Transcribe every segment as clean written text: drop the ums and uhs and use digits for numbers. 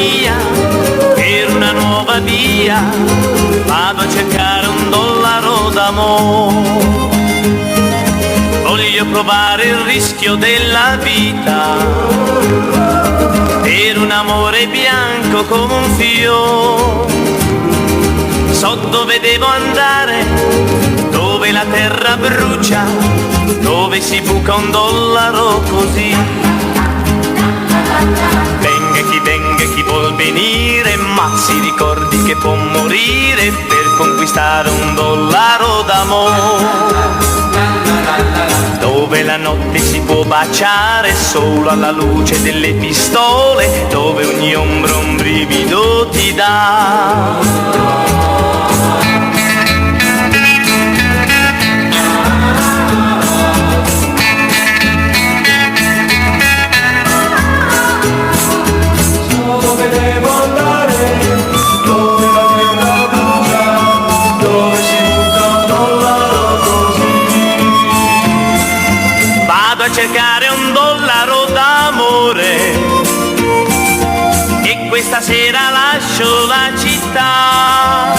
compagnia per una nuova via, vado a cercare un dollaro d'amore. Voglio provare il rischio della vita per un amore bianco come un fiore. So dove devo andare, dove la terra brucia, dove si buca un dollaro così. Venga chi vuol venire, ma si ricordi che può morire per conquistare un dollaro d'amore. Dove la notte si può baciare solo alla luce delle pistole, dove ogni ombra un brivido ti dà. A cercare un dollaro d'amore e questa sera lascio la città,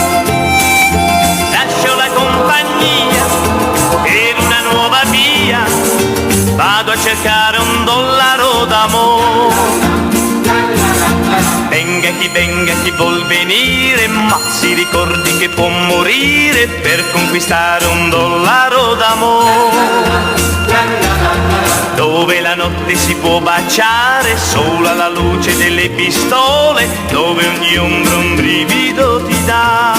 lascio la compagnia per una nuova via, vado a cercare un dollaro d'amore. Venga chi vuol venire, ma si ricordi che può morire per conquistare un dollaro d'amore. Dove la notte si può baciare solo alla luce delle pistole, dove ogni ombra un brivido ti dà.